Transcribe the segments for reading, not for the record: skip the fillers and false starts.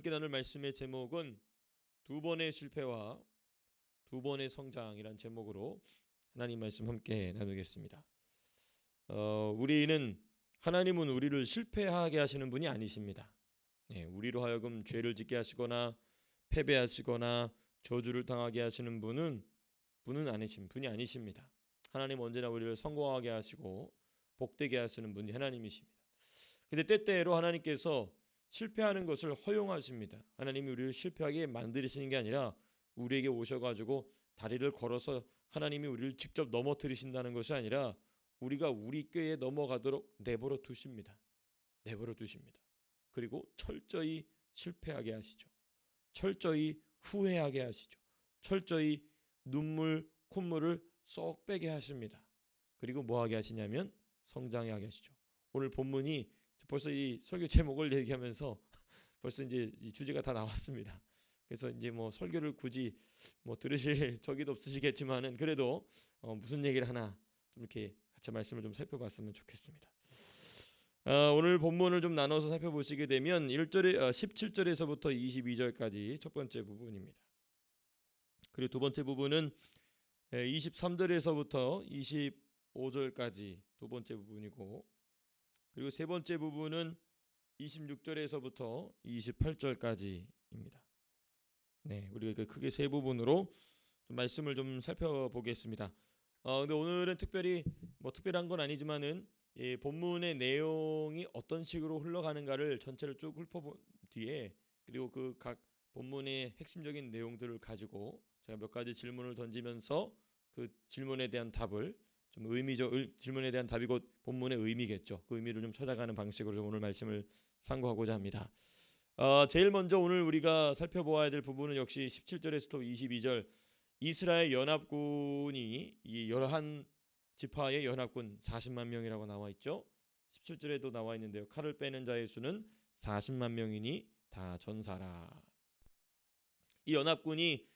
함께 나눌 말씀의 제목은 두 번의 실패와 두 번의 성장이란 제목으로 하나님 말씀 함께 나누겠습니다. 하나님은 우리를 실패하게 하시는 분이 아니십니다. 우리로 하여금 죄를 짓게 하시거나 패배하시거나 저주를 당하게 하시는 분이 아니십니다. 하나님 언제나 우리를 성공하게 하시고 복되게 하시는 분이 하나님이십니다. 근데 때때로 하나님께서 실패하는 것을 허용하십니다. 하나님이 우리를 실패하게 만드시는 게 아니라 우리에게 오셔가지고 다리를 걸어서 하나님이 우리를 직접 넘어뜨리신다는 것이 아니라 우리가 우리 꾀에 넘어가도록 내버려 두십니다. 그리고 철저히 실패하게 하시죠. 철저히 후회하게 하시죠. 철저히 눈물, 콧물을 쏙 빼게 하십니다. 그리고 뭐하게 하시냐면 성장하게 하시죠. 오늘 본문이 벌써 이 설교 제목을 얘기하면서 벌써 이제 이 주제가 다 나왔습니다. 그래서 이제 뭐 설교를 굳이 들으실 적이도 없으시겠지만은 그래도 무슨 얘기를 하나 좀 이렇게 같이 말씀을 좀 살펴봤으면 좋겠습니다. 오늘 본문을 좀 나눠서 살펴보시게 되면 17절에서부터 22절까지 첫 번째 부분입니다. 그리고 두 번째 부분은 23절에서부터 25절까지 두 번째 부분이고, 그리고 세 번째 부분은 26절에서부터 28절까지입니다. 우리가 크게 세 부분으로 좀 말씀을 좀 살펴보겠습니다. 근데 오늘은 특별한 건 아니지만은 본문의 내용이 어떤 식으로 흘러가는가를 전체를 쭉 훑어본 뒤에, 그리고 그 각 본문의 핵심적인 내용들을 가지고 제가 몇 가지 질문을 던지면서 그 질문에 대한 답을 질문에 대한 답이 곧 본문의 의미겠죠. 그 의미를 좀 찾아가는 방식으로 좀 오늘 말씀을 상고하고자 합니다. 제일 먼저 오늘 우리가 살펴보아야 될 부분은 역시 17절에서 22절 이스라엘 연합군이 이 11지파의 연합군 40만 명이라고 나와 있죠. 17절에도 나와 있는데요. 칼을 빼는 자의 수는 40만 명이니 다 전사라. 이 연합군이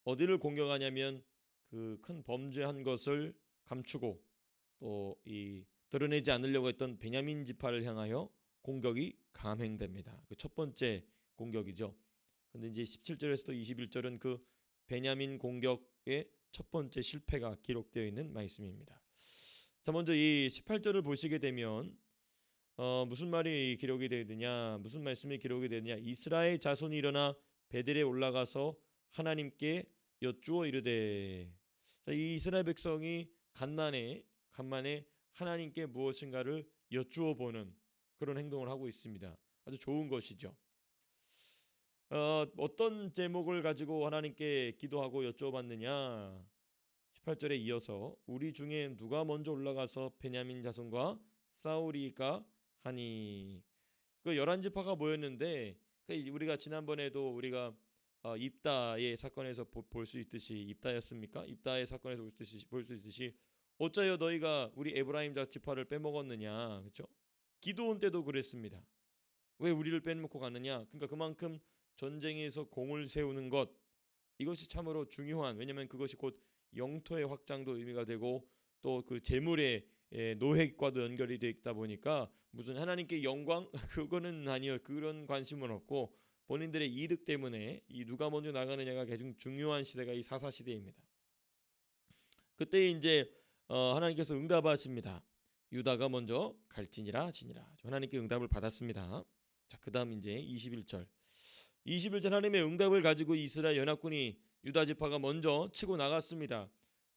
어디를 공격하냐면 그 큰 범죄한 것을 감추고 또 이 드러내지 않으려고 했던 베냐민 지파를 향하여 공격이 감행됩니다. 그 첫 번째 공격이죠. 근데 이제 17절에서 21절은 그 베냐민 공격의 첫 번째 실패가 기록되어 있는 말씀입니다. 자, 먼저 이 18절을 보시게 되면 무슨 말이 기록이 되느냐, 무슨 말씀이 기록이 되느냐. 이스라엘 자손이 일어나 베델에 올라가서 하나님께 여쭈어 이르되. 자, 이 이스라엘 백성이 간만에 하나님께 무엇인가를 여쭈어 보는 그런 행동을 하고 있습니다. 아주 좋은 것이죠. 어떤 제목을 가지고 하나님께 기도하고 여쭈어봤느냐. 18절에 이어서 우리 중에 누가 먼저 올라가서 베냐민 자손과 싸우리까 하니. 그 11지파가 모였는데 우리가 지난번에도 우리가 입다의 사건에서 볼 수 있듯이, 입다였습니까? 입다의 사건에서 볼 수 있듯이 어쩌여 너희가 우리 에브라임 지파를 빼먹었느냐, 그렇죠? 기드온 때도 그랬습니다. 왜 우리를 빼먹고 가느냐? 그러니까 그만큼 전쟁에서 공을 세우는 것, 이것이 참으로 중요한, 왜냐하면 그것이 곧 영토의 확장도 의미가 되고 또 그 재물의 노획과도 연결이 되어 있다 보니까 무슨 하나님께 영광 그거는 아니요, 그런 관심은 없고 본인들의 이득 때문에 이 누가 먼저 나가느냐가 가장 중요한 시대가 이 사사 시대입니다. 그때 이제 하나님께서 응답하십니다. 유다가 먼저 갈지니라 지니라. 하나님께 응답을 받았습니다. 자, 그다음 이제 21절 하나님의 응답을 가지고 이스라엘 연합군이 유다 지파가 먼저 치고 나갔습니다.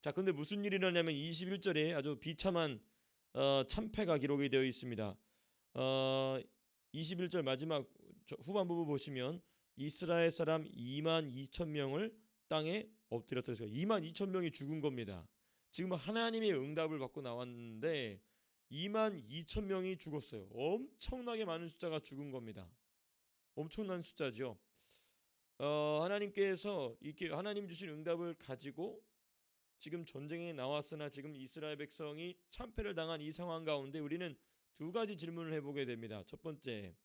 자, 근데 무슨 일이 일어나냐면 21절에 아주 비참한 참패가 기록이 되어 있습니다. 21절 마지막 후반부분 보시면 이스라엘 사람 2만 2천 명을 땅에 엎드렸다. 2만 2천 명이 죽은 겁니다. 지금 하나님의 응답을 받고 나왔는데 2만 2천 명이 죽었어요. 엄청나게 많은 숫자가 죽은 겁니다. 엄청난 숫자죠. 하나님께서 이렇게 하나님 주신 응답을 가지고 지금 전쟁에 나왔으나 지금 이스라엘 백성이 참패를 당한 이 상황 가운데 우리는 두 가지 질문을 해보게 됩니다. 첫 번째,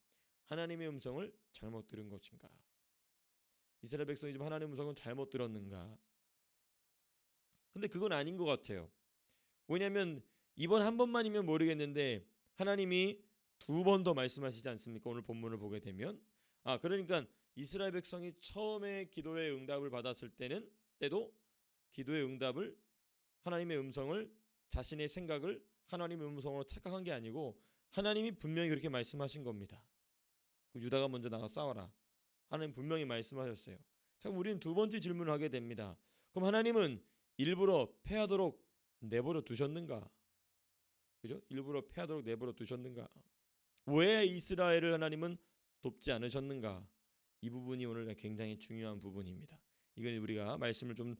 하나님의 음성을 잘못 들은 것인가? 이스라엘 백성이 지금 하나님의 음성을 잘못 들었는가? 근데 그건 아닌 것 같아요. 왜냐하면 이번 한 번만이면 모르겠는데 하나님이 두 번 더 말씀하시지 않습니까? 오늘 본문을 보게 되면 그러니까 이스라엘 백성이 처음에 기도의 응답을 받았을 때도 기도의 응답을 하나님의 음성을 자신의 생각을 하나님의 음성으로 착각한 게 아니고 하나님이 분명히 그렇게 말씀하신 겁니다. 유다가 먼저 나가 싸워라. 하나님 분명히 말씀하셨어요. 자, 우리는 두 번째 질문을 하게 됩니다. 그럼 하나님은 일부러 패하도록 내버려 두셨는가? 그죠? 일부러 패하도록 내버려 두셨는가? 왜 이스라엘을 하나님은 돕지 않으셨는가? 이 부분이 오늘 굉장히 중요한 부분입니다. 이건 우리가 말씀을 좀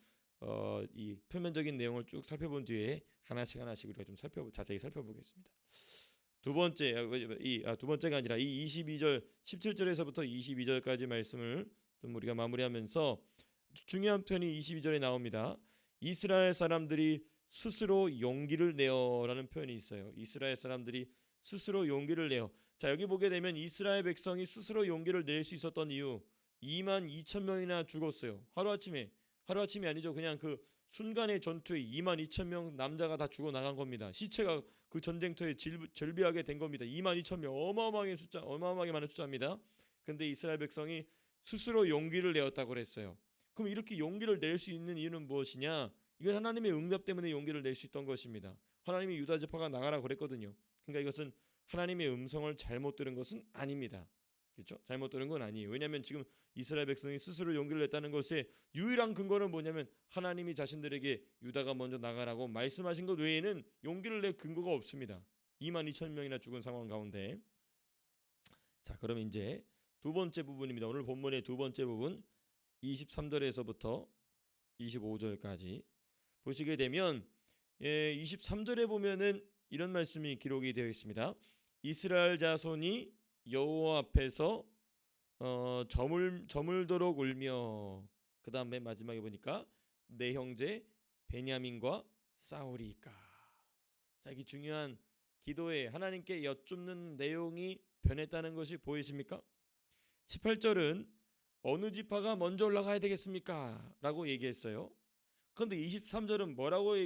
이 표면적인 내용을 쭉 살펴본 뒤에 하나씩 우리가 좀 자세히 살펴보겠습니다. 두 번째가 아니라 이 22절 17절에서부터 22절까지 말씀을 좀 우리가 마무리하면서 중요한 표현이 22절에 나옵니다. 이스라엘 사람들이 스스로 용기를 내어라는 표현이 있어요. 이스라엘 사람들이 스스로 용기를 내어. 자, 여기 보게 되면 이스라엘 백성이 스스로 용기를 낼 수 있었던 이유 22,000명이나 죽었어요. 하루아침이 아니죠. 그냥 그 순간의 전투에 22,000명 남자가 다 죽어 나간 겁니다. 시체가 그 전쟁터에 절비하게 된 겁니다. 22,000명 어마어마하게 많은 숫자입니다. 근데 이스라엘 백성이 스스로 용기를 내었다고 그랬어요. 그럼 이렇게 용기를 낼 수 있는 이유는 무엇이냐? 이건 하나님의 응답 때문에 용기를 낼 수 있던 것입니다. 하나님이 유다 지파가 나가라 그랬거든요. 그러니까 이것은 하나님의 음성을 잘못 들은 것은 아닙니다. 그렇죠? 잘못 들은 건 아니에요. 왜냐하면 지금 이스라엘 백성이 스스로 용기를 냈다는 것의 유일한 근거는 뭐냐면 하나님이 자신들에게 유다가 먼저 나가라고 말씀하신 것 외에는 용기를 낼 근거가 없습니다. 22,000명이나 죽은 상황 가운데. 자, 그럼 이제 두 번째 부분입니다. 오늘 본문의 두 번째 부분 23절에서부터 25절까지 보시게 되면 23절에 보면은 이런 말씀이 기록이 되어 있습니다. 이스라엘 자손이 여호와 앞에서 저물도록 울며, 그 다음에 마지막에 보니까 내 형제 베냐민과 싸우리까. 자, 이 중요한 기도에 하나님께 여쭙는 내용이 변했다는 것이 보이십니까? 18절은 어느 지파가 먼저 올라가야 되겠습니까? 라고 얘기했어요. 그런데 23절은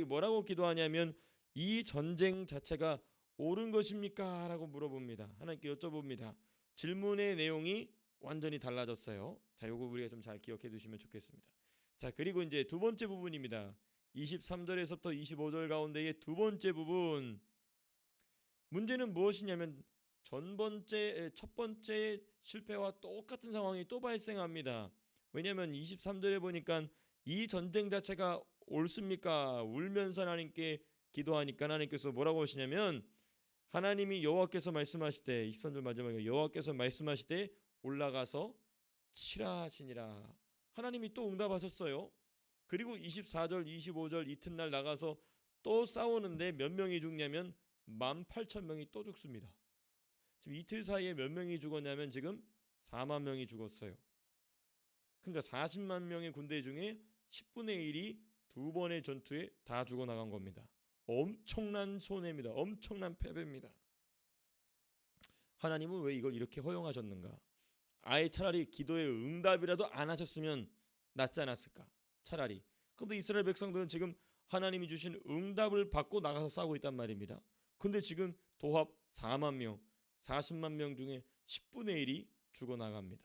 뭐라고 기도하냐면 이 전쟁 자체가 옳은 것입니까? 라고 물어봅니다. 하나님께 여쭤봅니다. 질문의 내용이 완전히 달라졌어요. 자, 요거 우리가 좀 잘 기억해 두시면 좋겠습니다. 자, 그리고 이제 두 번째 부분입니다. 23절에서부터 25절 가운데의 두 번째 부분. 문제는 무엇이냐면 첫 번째 실패와 똑같은 상황이 또 발생합니다. 왜냐하면 23절에 보니까 이 전쟁 자체가 옳습니까? 울면서 하나님께 기도하니까 하나님께서 뭐라고 하시냐면 하나님이 여호와께서 말씀하실 때 23절 마지막에 여호와께서 말씀하실 때 올라가서 치라 하시니라. 하나님이 또 응답하셨어요. 그리고 24절 25절 이튿날 나가서 또 싸우는데 몇 명이 죽냐면 18,000명이 또 죽습니다. 지금 이틀 사이에 몇 명이 죽었냐면 지금 4만 명이 죽었어요. 그러니까 40만 명의 군대 중에 10분의 1이 두 번의 전투에 다 죽어나간 겁니다. 엄청난 손해입니다. 엄청난 패배입니다. 하나님은 왜 이걸 이렇게 허용하셨는가? 아예 차라리 기도의 응답이라도 안 하셨으면 낫지 않았을까? 차라리. 그런데 이스라엘 백성들은 지금 하나님이 주신 응답을 받고 나가서 싸우고 있단 말입니다. 근데 지금 도합 4만 명, 40만 명 중에 10분의 1이 죽어나갑니다.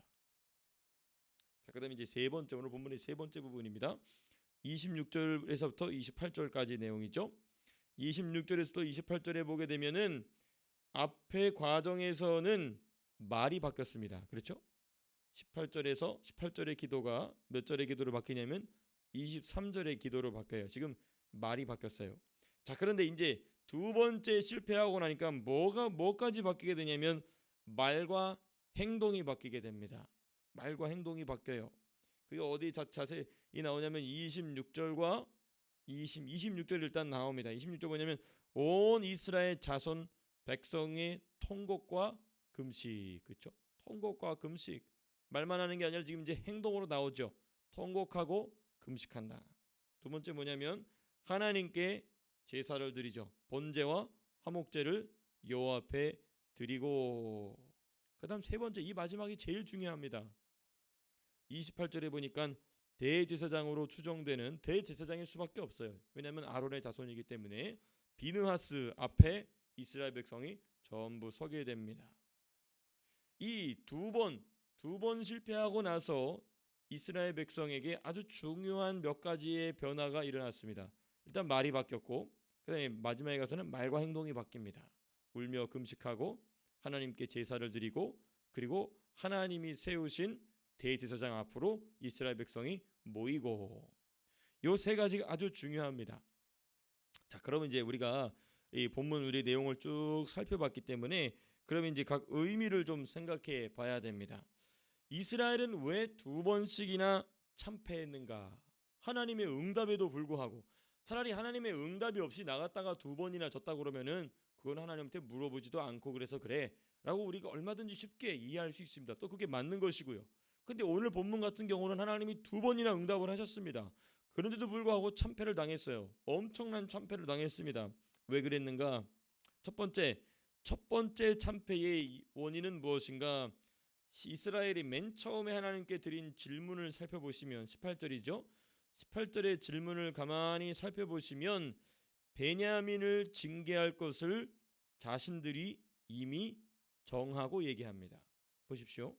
자, 그다음에 이제 오늘 본문의 세 번째 부분입니다. 26절에서부터 28절까지 내용이죠. 26절에서부터 28절에 보게 되면은 앞의 과정에서는 말이 바뀌었습니다. 그렇죠? 18절의 기도가 몇 절의 기도로 바뀌냐면 23절의 기도로 바뀌어요. 지금 말이 바뀌었어요. 자, 그런데 이제 두 번째 실패하고 나니까 뭐까지 바뀌게 되냐면 말과 행동이 바뀌게 됩니다. 말과 행동이 바뀌어요. 그게 어디 자세히 나오냐면 26절과 26절 일단 나옵니다. 26절 뭐냐면 온 이스라엘 자손 백성의 통곡과 금식. 그렇죠? 통곡과 금식. 말만 하는 게 아니라 지금 이제 행동으로 나오죠. 통곡하고 금식한다. 두 번째 뭐냐면 하나님께 제사를 드리죠. 번제와 화목제를 여호와 앞에 드리고. 그다음 세 번째, 이 마지막이 제일 중요합니다. 28절에 보니까 대제사장으로 추정되는 대제사장일 수밖에 없어요. 왜냐하면 아론의 자손이기 때문에 비느하스 앞에 이스라엘 백성이 전부 서게 됩니다. 이 두 번 두 번 실패하고 나서 이스라엘 백성에게 아주 중요한 몇 가지의 변화가 일어났습니다. 일단 말이 바뀌었고, 그다음에 마지막에 가서는 말과 행동이 바뀝니다. 울며 금식하고 하나님께 제사를 드리고, 그리고 하나님이 세우신 대제사장 앞으로 이스라엘 백성이 모이고, 요 세 가지가 아주 중요합니다. 자, 그러면 이제 우리가 이 본문 우리 내용을 쭉 살펴봤기 때문에 그러면 이제 각 의미를 좀 생각해 봐야 됩니다. 이스라엘은 왜 두 번씩이나 참패했는가? 하나님의 응답에도 불구하고 차라리 하나님의 응답이 없이 나갔다가 두 번이나 졌다 그러면은 그건 하나님한테 물어보지도 않고 그래서 그래라고 우리가 얼마든지 쉽게 이해할 수 있습니다. 또 그게 맞는 것이고요. 근데 오늘 본문 같은 경우는 하나님이 두 번이나 응답을 하셨습니다. 그런데도 불구하고 참패를 당했어요. 엄청난 참패를 당했습니다. 왜 그랬는가? 첫 번째 참패의 원인은 무엇인가? 이스라엘이 맨 처음에 하나님께 드린 질문을 살펴보시면 18절이죠. 18절의 질문을 가만히 살펴보시면 베냐민을 징계할 것을 자신들이 이미 정하고 얘기합니다. 보십시오.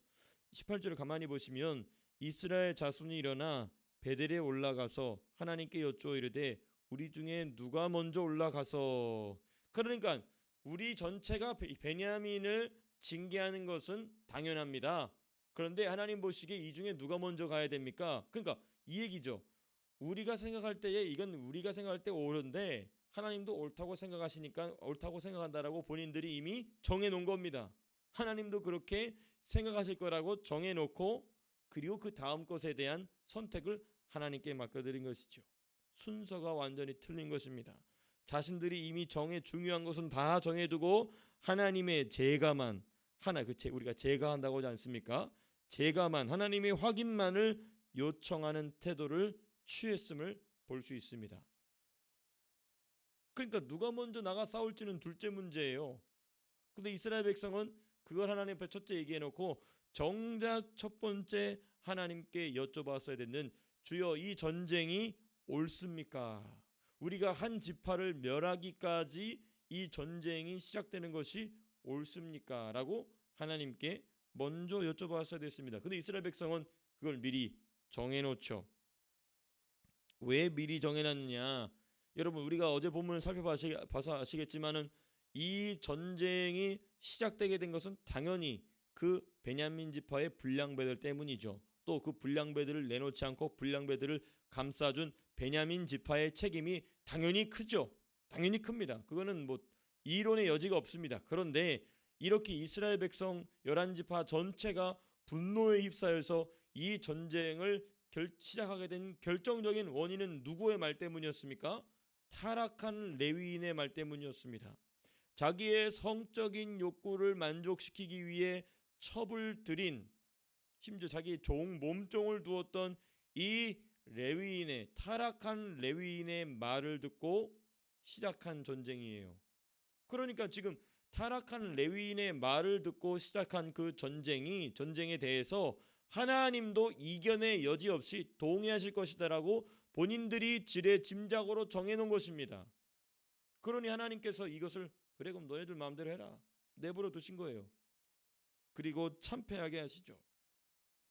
18절을 가만히 보시면 이스라엘 자손이 일어나 베델에 올라가서 하나님께 여쭈어 이르되 우리 중에 누가 먼저 올라가서, 그러니까 우리 전체가 베냐민을 징계하는 것은 당연합니다. 그런데 하나님 보시기에 이 중에 누가 먼저 가야 됩니까? 그러니까 이 얘기죠. 우리가 생각할 때에 이건 우리가 생각할 때 옳은데 하나님도 옳다고 생각하시니까 옳다고 생각한다라고 본인들이 이미 정해놓은 겁니다. 하나님도 그렇게 생각하실 거라고 정해놓고 그리고 그 다음 것에 대한 선택을 하나님께 맡겨드린 것이죠. 순서가 완전히 틀린 것입니다. 자신들이 이미 중요한 것은 다 정해두고 하나님의 제가만 우리가 제가한다고 하지 않습니까? 제가만 하나님의 확인만을 요청하는 태도를 취했음을 볼 수 있습니다. 그러니까 누가 먼저 나가 싸울지는 둘째 문제예요. 근데 이스라엘 백성은 그걸 하나님 앞에 첫째 얘기해놓고 정작 첫 번째 하나님께 여쭤봤어야 되는 주여 이 전쟁이 옳습니까? 우리가 한 지파를 멸하기까지 이 전쟁이 시작되는 것이 옳습니까? 라고 하나님께 먼저 여쭤봤어야 됐습니다. 근데 이스라엘 백성은 그걸 미리 정해놓죠. 왜 미리 정해놨느냐? 여러분 우리가 어제 본문을 살펴봐서 아시겠지만은 이 전쟁이 시작되게 된 것은 당연히 그 베냐민 지파의 불량배들 때문이죠. 또 그 불량배들을 내놓지 않고 불량배들을 감싸준 베냐민 지파의 책임이 당연히 크죠. 당연히 큽니다. 그거는 뭐 이론의 여지가 없습니다. 그런데 이렇게 이스라엘 백성 11지파 전체가 분노에 휩싸여서 이 전쟁을 시작하게 된 결정적인 원인은 누구의 말 때문이었습니까? 타락한 레위인의 말 때문이었습니다. 자기의 성적인 욕구를 만족시키기 위해 첩을 들인, 심지어 자기 몸종을 두었던 이 타락한 레위인의 말을 듣고 시작한 전쟁이에요. 그러니까 지금 타락한 레위인의 말을 듣고 시작한 그 전쟁에 대해서 하나님도 이견의 여지 없이 동의하실 것이다라고 본인들이 지레짐작으로 정해놓은 것입니다. 그러니 하나님께서 이것을 그래 그럼 너희들 마음대로 해라 내버려 두신 거예요. 그리고 참패하게 하시죠.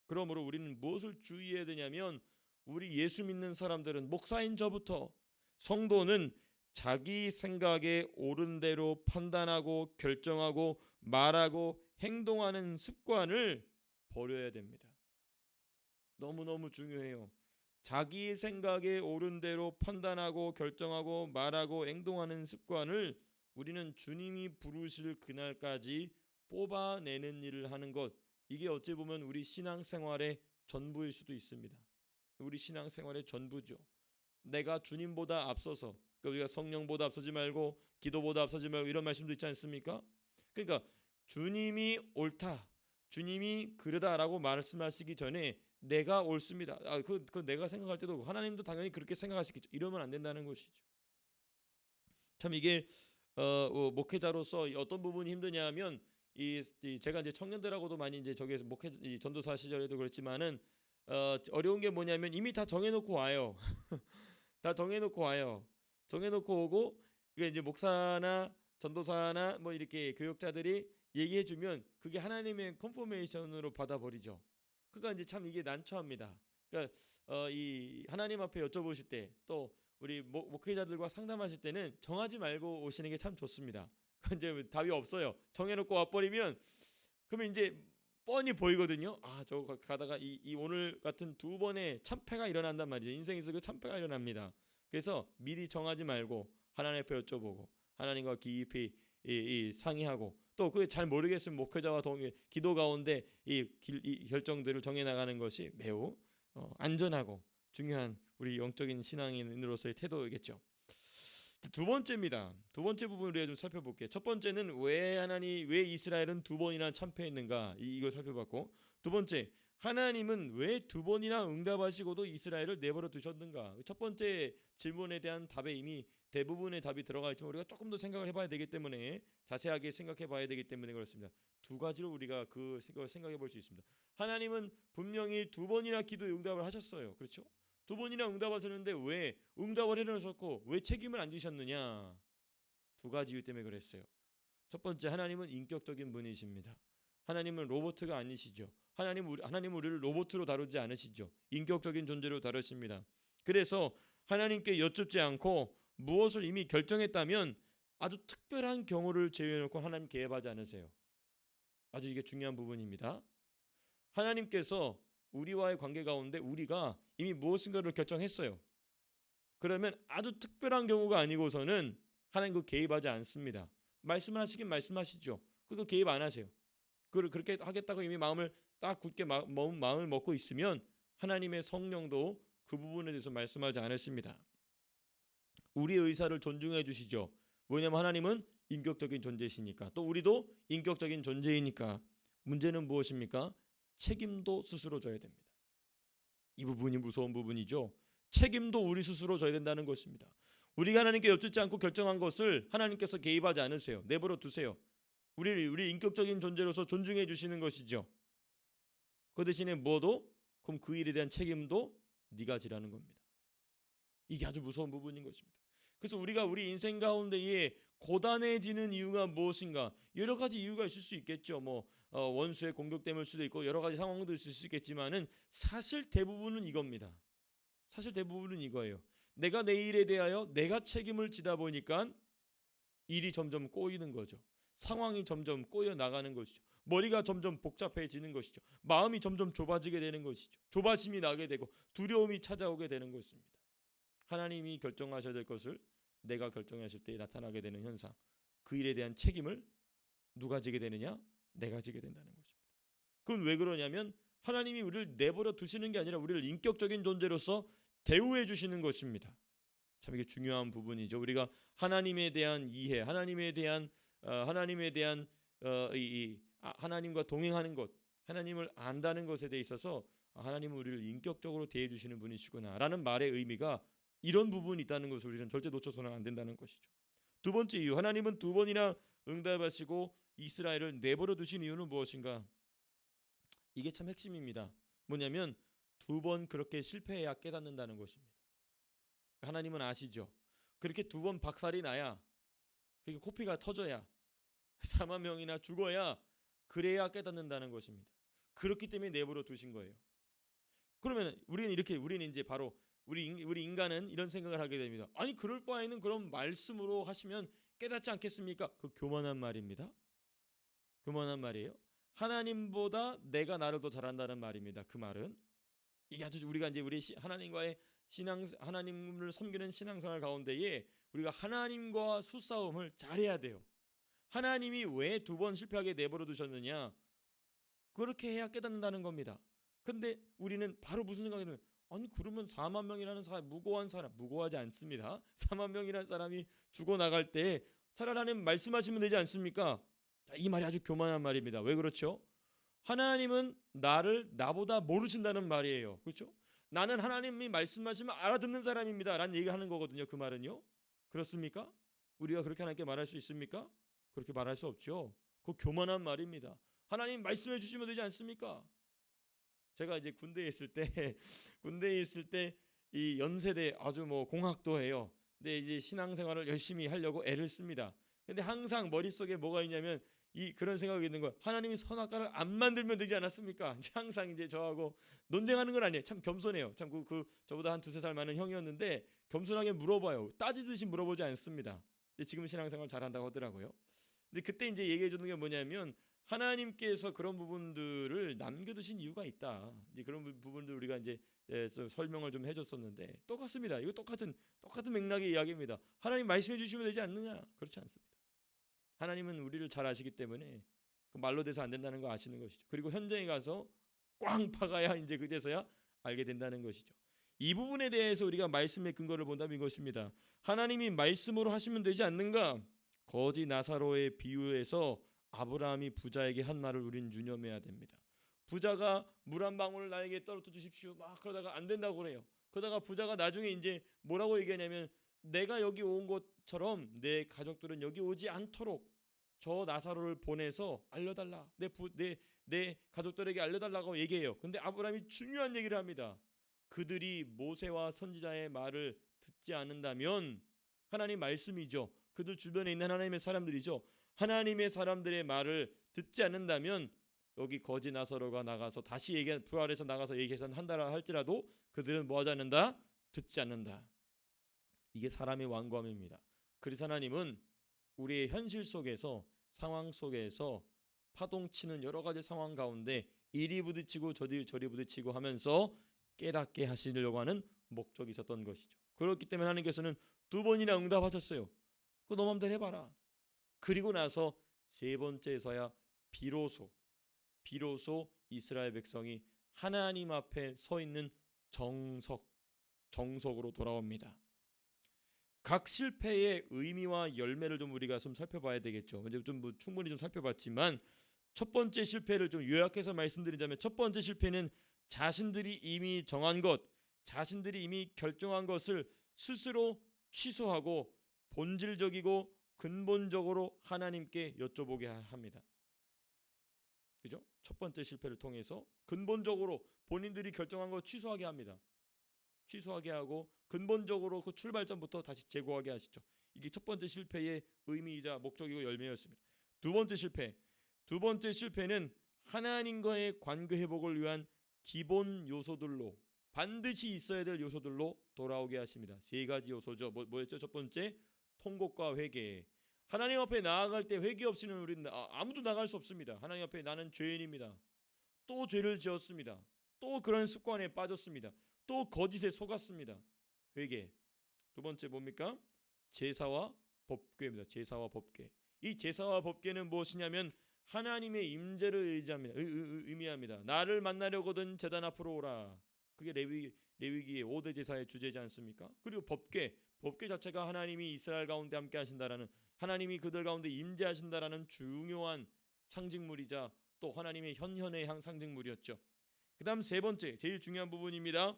그러므로 우리는 무엇을 주의해야 되냐면 우리 예수 믿는 사람들은 목사인 저부터 성도는 자기 생각에 옳은 대로 판단하고 결정하고 말하고 행동하는 습관을 버려야 됩니다. 너무너무 중요해요. 자기 생각에 옳은 대로 판단하고 결정하고 말하고 행동하는 습관을 우리는 주님이 부르실 그날까지 뽑아내는 일을 하는 것, 이게 어찌 보면 우리 신앙생활의 전부일 수도 있습니다. 우리 신앙생활의 전부죠. 내가 주님보다 앞서서, 우리가 성령보다 앞서지 말고 기도보다 앞서지 말고 이런 말씀도 있지 않습니까? 그러니까 주님이 옳다, 주님이 그러다라고 말씀하시기 전에 내가 옳습니다. 그 내가 생각할 때도 하나님도 당연히 그렇게 생각하시겠죠. 이러면 안 된다는 것이죠. 참 이게 목회자로서 어떤 부분이 힘드냐면 제가 이제 청년들하고도 많이 이제 저기에서 전도사 시절에도 그렇지만은 어려운 게 뭐냐면 이미 다 정해놓고 와요. 다 정해놓고 와요. 정해놓고 오고 이게 이제 목사나 전도사나 뭐 이렇게 교육자들이 얘기해주면 그게 하나님의 컨포메이션으로 받아버리죠. 그러니까 이제 참 이게 난처합니다. 그러니까 이 하나님 앞에 여쭤보실 때, 또 우리 목회자들과 상담하실 때는 정하지 말고 오시는 게 참 좋습니다. 이제 답이 없어요. 정해놓고 와버리면 그러면 이제 뻔히 보이거든요. 아, 저거 가다가 이 오늘 같은 두 번의 참패가 일어난단 말이죠. 인생에서 그 참패가 일어납니다. 그래서 미리 정하지 말고 하나님 앞에 여쭤보고 하나님과 깊이 이 상의하고, 또 그게 잘 모르겠으면 목회자와 기도 가운데 이 결정들을 정해 나가는 것이 매우 안전하고 중요한 우리 영적인 신앙인으로서의 태도이겠죠. 두 번째입니다. 두 번째 부분을 우리가 좀 살펴볼게요. 첫 번째는 왜 이스라엘은 두 번이나 참패했는가, 이걸 살펴봤고, 두 번째, 하나님은 왜 두 번이나 응답하시고도 이스라엘을 내버려 두셨는가. 첫 번째 질문에 대한 답에 이미 대부분의 답이 들어가 있지만 우리가 조금 더 생각을 해봐야 되기 때문에, 자세하게 생각해봐야 되기 때문에 그렇습니다. 두 가지로 우리가 그 생각을 생각해볼 수 있습니다. 하나님은 분명히 두 번이나 기도에 응답을 하셨어요. 그렇죠? 두 번이나 응답하셨는데 왜 응답을 해놓으셨고 왜 책임을 안 지셨느냐? 두 가지 이유 때문에 그랬어요. 첫 번째, 하나님은 인격적인 분이십니다. 하나님은 로봇가 아니시죠. 하나님은 우리를 로봇으로 다루지 않으시죠. 인격적인 존재로 다루십니다. 그래서 하나님께 여쭙지 않고 무엇을 이미 결정했다면 아주 특별한 경우를 제외해놓고 하나님 개입하지 않으세요. 아주 이게 중요한 부분입니다. 하나님께서 우리와의 관계 가운데 우리가 이미 무엇인가를 결정했어요. 그러면 아주 특별한 경우가 아니고서는 하나님 그 개입하지 않습니다. 말씀하시긴 말씀하시죠. 그거 개입 안 하세요. 그렇게 하겠다고 이미 마음을 딱 굳게 마음을 먹고 있으면 하나님의 성령도 그 부분에 대해서 말씀하지 않으십니다. 우리의 의사를 존중해 주시죠. 왜냐하면 하나님은 인격적인 존재이시니까, 또 우리도 인격적인 존재이니까. 문제는 무엇입니까? 책임도 스스로 져야 됩니다. 이 부분이 무서운 부분이죠. 책임도 우리 스스로 져야 된다는 것입니다. 우리가 하나님께 여쭙지 않고 결정한 것을 하나님께서 개입하지 않으세요. 내버려 두세요. 우리 인격적인 존재로서 존중해 주시는 것이죠. 그 대신에 뭐도, 그럼 그 일에 대한 책임도 네가 지라는 겁니다. 이게 아주 무서운 부분인 것입니다. 그래서 우리가 우리 인생 가운데에 고단해지는 이유가 무엇인가? 여러 가지 이유가 있을 수 있겠죠. 원수의 공격 때문일 수도 있고 여러 가지 상황도 있을 수 있겠지만은 사실 대부분은 이겁니다. 사실 대부분은 이거예요. 내가 내 일에 대하여 내가 책임을 지다 보니까 일이 점점 꼬이는 거죠. 상황이 점점 꼬여 나가는 것이죠. 머리가 점점 복잡해지는 것이죠. 마음이 점점 좁아지게 되는 것이죠. 조바심이 나게 되고 두려움이 찾아오게 되는 것입니다. 하나님이 결정하셔야 될 것을 내가 결정하실 때 나타나게 되는 현상, 그 일에 대한 책임을 누가 지게 되느냐? 내가 지게 된다는 것입니다. 그건 왜 그러냐면 하나님이 우리를 내버려 두시는 게 아니라 우리를 인격적인 존재로서 대우해 주시는 것입니다. 참 이게 중요한 부분이죠. 우리가 하나님에 대한 이해, 하나님에 대한 하나님과 동행하는 것, 하나님을 안다는 것에 대해 있어서 하나님은 우리를 인격적으로 대해 주시는 분이시구나라는 말의 의미가 이런 부분이 있다는 것을 우리는 절대 놓쳐서는 안 된다는 것이죠. 두 번째 이유, 하나님은 두 번이나 응답하시고 이스라엘을 내버려 두신 이유는 무엇인가? 이게 참 핵심입니다. 뭐냐면 두 번 그렇게 실패해야 깨닫는다는 것입니다. 하나님은 아시죠. 그렇게 두 번 박살이 나야, 그렇게 코피가 터져야, 4만 명이나 죽어야, 그래야 깨닫는다는 것입니다. 그렇기 때문에 내버려 두신 거예요. 그러면 우리는 이제 바로 우리 인간은 이런 생각을 하게 됩니다. 아니 그럴 바에는 그럼 말씀으로 하시면 깨닫지 않겠습니까? 그 교만한 말입니다. 교만한 말이에요. 하나님보다 내가 나를 더 잘한다는 말입니다. 그 말은 이게 아주 우리가 이제 우리 하나님과의 하나님을 섬기는 신앙생활 가운데에 우리가 하나님과 수싸움을 잘해야 돼요. 하나님이 왜 두 번 실패하게 내버려 두셨느냐? 그렇게 해야 깨닫는다는 겁니다. 근데 우리는 바로 무슨 생각이 들면, 아니 그러면 4만 명이라는 사람, 무고하지 않습니다. 4만 명이라는 사람이 죽어나갈 때 차라리 하나님 말씀하시면 되지 않습니까? 이 말이 아주 교만한 말입니다. 왜 그렇죠? 하나님은 나보다 모르신다는 말이에요. 그렇죠? 나는 하나님이 말씀하시면 알아듣는 사람입니다 라는 얘기하는 거거든요. 그 말은요. 그렇습니까? 우리가 그렇게 하나님께 말할 수 있습니까? 그렇게 말할 수 없죠. 그 교만한 말입니다. 하나님 말씀해 주시면 되지 않습니까? 제가 이제 군대에 있을 때 이 연세대 아주 공학도 해요. 근데 이제 신앙생활을 열심히 하려고 애를 씁니다. 근데 항상 머릿속에 뭐가 있냐면 그런 생각이 있는 거예요. 하나님이 선악과를 안 만들면 되지 않았습니까? 이제 항상 이제 저하고 논쟁하는 건 아니에요. 참 겸손해요. 참 저보다 한 두세 살 많은 형이었는데 겸손하게 물어봐요. 따지듯이 물어보지 않습니다. 지금 신앙생활 잘한다고 하더라고요. 근데 그때 이제 얘기해 주는 게 뭐냐면 하나님께서 그런 부분들을 남겨두신 이유가 있다. 이제 그런 부분들 우리가 이제 설명을 좀 해줬었는데 똑같습니다. 이거 똑같은 맥락의 이야기입니다. 하나님 말씀해 주시면 되지 않느냐? 그렇지 않습니다. 하나님은 우리를 잘 아시기 때문에 그 말로 돼서 안 된다는 거 아시는 것이죠. 그리고 현장에 가서 꽝 박아야 이제 그제서야 알게 된다는 것이죠. 이 부분에 대해서 우리가 말씀의 근거를 본다면 이것입니다. 하나님이 말씀으로 하시면 되지 않는가? 거지 나사로의 비유에서 아브라함이 부자에게 한 말을 우린 유념해야 됩니다. 부자가 물 한 방울을 나에게 떨어뜨려 주십시오. 막 그러다가 안 된다고 그래요. 그러다가 부자가 나중에 이제 뭐라고 얘기하냐면 내가 여기 온 것처럼 내 가족들은 여기 오지 않도록 저 나사로를 보내서 알려달라. 내 가족들에게 알려달라고 얘기해요. 근데 아브라함이 중요한 얘기를 합니다. 그들이 모세와 선지자의 말을 듣지 않는다면 하나님 말씀이죠. 그들 주변에 있는 하나님의 사람들이죠. 하나님의 사람들의 말을 듣지 않는다면 여기 거지 나사로가 나가서 다시 부활해서 나가서 얘기해서 한다라 할지라도 그들은 뭐하지 않는다? 듣지 않는다. 이게 사람의 완고함입니다. 그래서 하나님은 우리의 현실 속에서 상황 속에서 파동치는 여러 가지 상황 가운데 이리 부딪히고 저리 부딪히고 하면서 깨닫게 하시려고 하는 목적이 있었던 것이죠. 그렇기 때문에 하나님께서는 2번이나 응답하셨어요. 그거 너 맘대로 해봐라. 그리고 나서 3번째에서야 비로소 이스라엘 백성이 하나님 앞에 서 있는 정석으로 돌아옵니다. 각 실패의 의미와 열매를 좀 우리가 좀 살펴봐야 되겠죠. 이제 좀 충분히 좀 살펴봤지만 첫 번째 실패를 좀 요약해서 말씀드리자면 첫 번째 실패는 자신들이 이미 정한 것, 자신들이 이미 결정한 것을 스스로 취소하고 본질적이고 근본적으로 하나님께 여쭤보게 합니다. 그죠? 첫 번째 실패를 통해서 근본적으로 본인들이 결정한 것 취소하게 합니다. 취소하게 하고 근본적으로 그 출발점부터 다시 재고하게 하시죠. 이게 첫 번째 실패의 의미이자 목적이고 열매였습니다. 두 번째 실패는 하나님과의 관계 회복을 위한 기본 요소들로 반드시 있어야 될 요소들로 돌아오게 하십니다. 3가지 요소죠. 뭐였죠? 첫 번째, 통곡과 회개. 하나님 앞에 나아갈 때 회개 없이는 우리는 아무도 나갈 수 없습니다. 하나님 앞에 나는 죄인입니다. 또 죄를 지었습니다. 또 그런 습관에 빠졌습니다. 또 거짓에 속았습니다. 회개. 두 번째 뭡니까? 제사와 법궤입니다. 제사와 법궤. 이 제사와 법궤는 무엇이냐면 하나님의 임재를 의미합니다. 나를 만나려거든 제단 앞으로 오라. 그게 레위기의 5대 제사의 주제지 않습니까? 그리고 법궤 자체가 하나님이 이스라엘 가운데 함께 하신다라는, 하나님이 그들 가운데 임재하신다라는 중요한 상징물이자 또 하나님의 현현의 상징물이었죠. 그 다음 3번째 제일 중요한 부분입니다.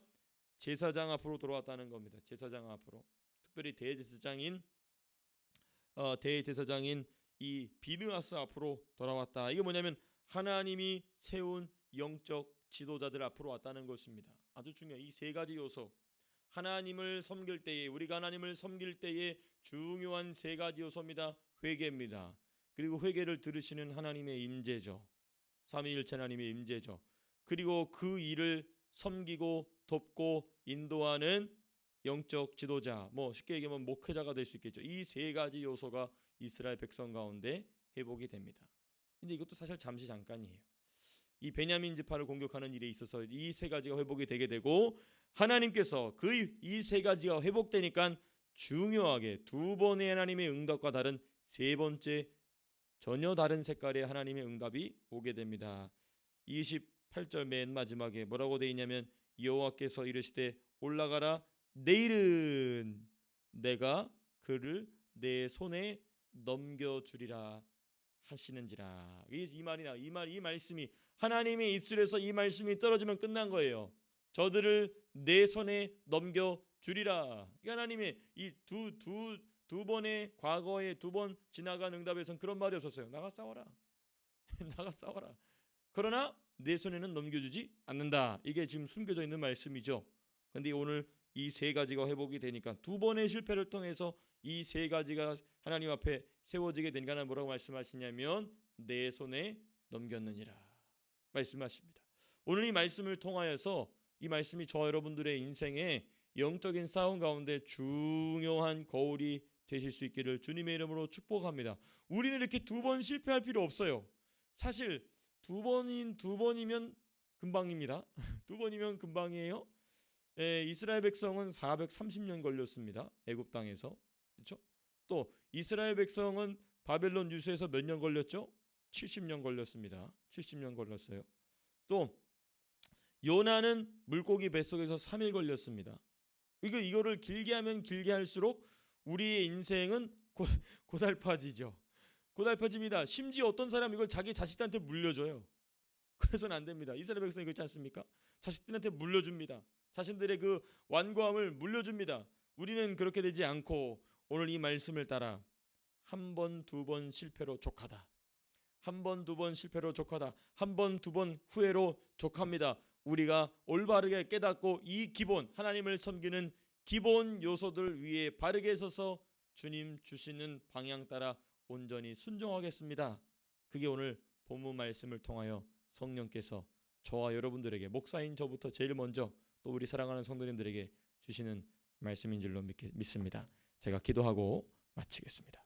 제사장 앞으로 돌아왔다는 겁니다. 제사장 앞으로, 특별히 대제사장인 이 비느하스 앞으로 돌아왔다. 이게 뭐냐면 하나님이 세운 영적 지도자들 앞으로 왔다는 것입니다. 아주 중요한 이 3가지 요소, 하나님을 섬길 때에, 우리가 하나님을 섬길 때에 중요한 3가지 요소입니다. 회개입니다. 그리고 회개를 들으시는 하나님의 임재죠. 삼위일체 하나님의 임재죠. 그리고 그 일을 섬기고 돕고 인도하는 영적 지도자, 쉽게 얘기하면 목회자가 될 수 있겠죠. 이 3가지 요소가 이스라엘 백성 가운데 회복이 됩니다. 근데 이것도 사실 잠깐이에요. 이 베냐민 지파를 공격하는 일에 있어서 이 3가지가 회복이 되게 되고, 하나님께서 이 3가지가 회복되니까 중요하게 2번의 하나님의 응답과 다른 3번째 전혀 다른 색깔의 하나님의 응답이 오게 됩니다. 28절 맨 마지막에 뭐라고 되어 있냐면 여호와께서 이르시되 올라가라, 내일은 내가 그를 내 손에 넘겨주리라 하시는지라. 이 말씀이 하나님의 입술에서 이 말씀이 떨어지면 끝난 거예요. 저들을 내 손에 넘겨주리라. 하나님의 이 두 번의 과거에 2번 지나간 응답에선 그런 말이 없었어요. 나가 싸워라. 나가 싸워라. 그러나 내 손에는 넘겨주지 않는다. 이게 지금 숨겨져 있는 말씀이죠. 그런데 오늘 이 3가지가 회복이 되니까 2번의 실패를 통해서 이 3가지가 하나님 앞에 세워지게 되니까 뭐라고 말씀하시냐면 내 손에 넘겼느니라 말씀하십니다. 오늘 이 말씀을 통하여서 이 말씀이 저와 여러분들의 인생에 영적인 싸움 가운데 중요한 거울이 되실 수 있기를 주님의 이름으로 축복합니다. 우리는 이렇게 두 번 실패할 필요 없어요. 사실 두 번이면 금방입니다. 두 번이면 금방이에요. 이스라엘 백성은 430년 걸렸습니다. 애굽 땅에서. 그렇죠? 또 이스라엘 백성은 바벨론 유수에서 몇 년 걸렸죠? 70년 걸렸습니다. 70년 걸렸어요. 또 요나는 물고기 뱃속에서 3일 걸렸습니다. 이거를 길게 하면 길게 할수록 우리의 인생은 고달파지죠. 고달파집니다. 심지어 어떤 사람 이걸 자기 자식들한테 물려줘요. 그래서는 안 됩니다. 이스라엘 백성이 그렇지 않습니까? 자식들한테 물려줍니다. 자신들의 그 완고함을 물려줍니다. 우리는 그렇게 되지 않고 오늘 이 말씀을 따라 한 번, 두 번 실패로 족하다. 한 번, 두 번 실패로 족하다. 한 번, 두 번 후회로 족합니다. 우리가 올바르게 깨닫고 이 기본, 하나님을 섬기는 기본 요소들 위에 바르게 서서 주님 주시는 방향 따라 온전히 순종하겠습니다. 그게 오늘 본문 말씀을 통하여 성령께서 저와 여러분들에게, 목사인 저부터 제일 먼저 또 우리 사랑하는 성도님들에게 주시는 말씀인 줄로 믿습니다. 제가 기도하고 마치겠습니다.